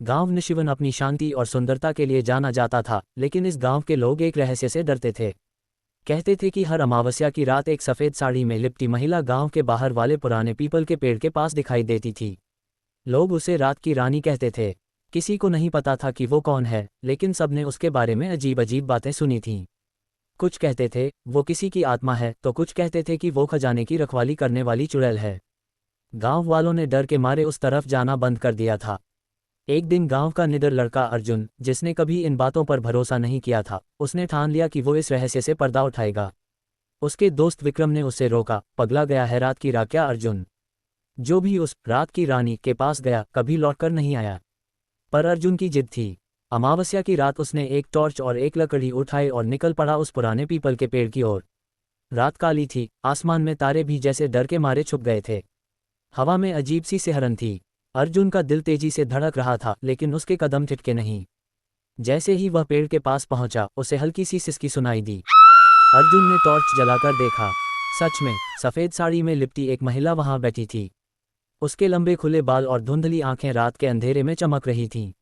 गांव निशिवन अपनी शांति और सुंदरता के लिए जाना जाता था, लेकिन इस गांव के लोग एक रहस्य से डरते थे। कहते थे कि हर अमावस्या की रात एक सफ़ेद साड़ी में लिपटी महिला गांव के बाहर वाले पुराने पीपल के पेड़ के पास दिखाई देती थी। लोग उसे रात की रानी कहते थे। किसी को नहीं पता था कि वो कौन है, लेकिन सबने उसके बारे में अजीब अजीब बातें सुनी थीं। कुछ कहते थे वो किसी की आत्मा है, तो कुछ कहते थे कि वो खजाने की रखवाली करने वाली चुड़ैल है। गांव वालों ने डर के मारे उस तरफ जाना बंद कर दिया था। एक दिन गांव का निडर लड़का अर्जुन, जिसने कभी इन बातों पर भरोसा नहीं किया था, उसने ठान लिया कि वो इस रहस्य से पर्दा उठाएगा। उसके दोस्त विक्रम ने उसे रोका। पगला गया है रात की क्या अर्जुन? जो भी उस रात की रानी के पास गया कभी लौटकर नहीं आया। पर अर्जुन की जिद थी। अमावस्या की रात उसने एक टॉर्च और एक लकड़ी उठाई और निकल पड़ा उस पुराने पीपल के पेड़ की ओर। रात काली थी, आसमान में तारे भी जैसे डर के मारे छुप गए थे। हवा में अजीब सी सिहरन थी। अर्जुन का दिल तेजी से धड़क रहा था, लेकिन उसके कदम ठिठके नहीं। जैसे ही वह पेड़ के पास पहुंचा, उसे हल्की सी सिसकी सुनाई दी। अर्जुन ने टॉर्च जलाकर देखा। सच में सफ़ेद साड़ी में लिपटी एक महिला वहां बैठी थी। उसके लंबे खुले बाल और धुंधली आंखें रात के अंधेरे में चमक रही थीं।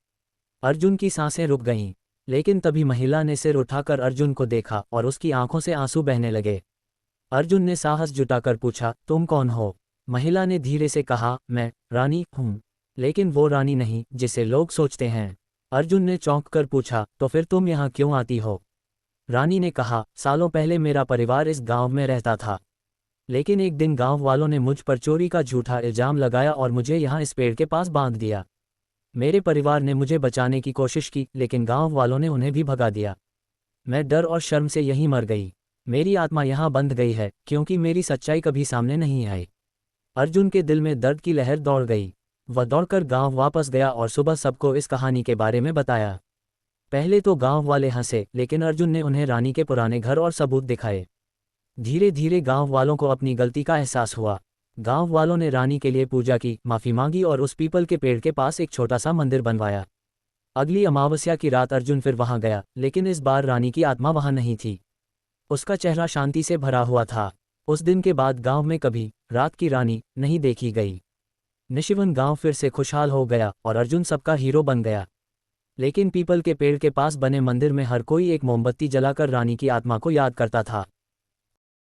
अर्जुन की सांसें रुक गईं, लेकिन तभी महिला ने सिर उठाकर अर्जुन को देखा और उसकी आंखों से आंसू बहने लगे। अर्जुन ने साहस जुटाकर पूछा, तुम कौन हो? महिला ने धीरे से कहा, मैं रानी हूँ, लेकिन वो रानी नहीं जिसे लोग सोचते हैं। अर्जुन ने चौंक कर पूछा, तो फिर तुम यहाँ क्यों आती हो? रानी ने कहा, सालों पहले मेरा परिवार इस गांव में रहता था, लेकिन एक दिन गांव वालों ने मुझ पर चोरी का झूठा इल्जाम लगाया और मुझे यहाँ इस पेड़ के पास बांध दिया। मेरे परिवार ने मुझे बचाने की कोशिश की, लेकिन गांव वालों ने उन्हें भी भगा दिया। मैं डर और शर्म से यहीं मर गई। मेरी आत्मा यहाँ बंध गई है, क्योंकि मेरी सच्चाई कभी सामने नहीं आई। अर्जुन के दिल में दर्द की लहर दौड़ गई। वह दौड़कर गांव वापस गया और सुबह सबको इस कहानी के बारे में बताया। पहले तो गांव वाले हंसे, लेकिन अर्जुन ने उन्हें रानी के पुराने घर और सबूत दिखाए। धीरे धीरे गांव वालों को अपनी गलती का एहसास हुआ। गांव वालों ने रानी के लिए पूजा की, माफ़ी मांगी और उस पीपल के पेड़ के पास एक छोटा सा मंदिर बनवाया। अगली अमावस्या की रात अर्जुन फिर वहां गया, लेकिन इस बार रानी की आत्मा वहां नहीं थी। उसका चेहरा शांति से भरा हुआ था। उस दिन के बाद गांव में कभी रात की रानी नहीं देखी गई। निशिवन गांव फिर से खुशहाल हो गया और अर्जुन सबका हीरो बन गया। लेकिन पीपल के पेड़ के पास बने मंदिर में हर कोई एक मोमबत्ती जलाकर रानी की आत्मा को याद करता था।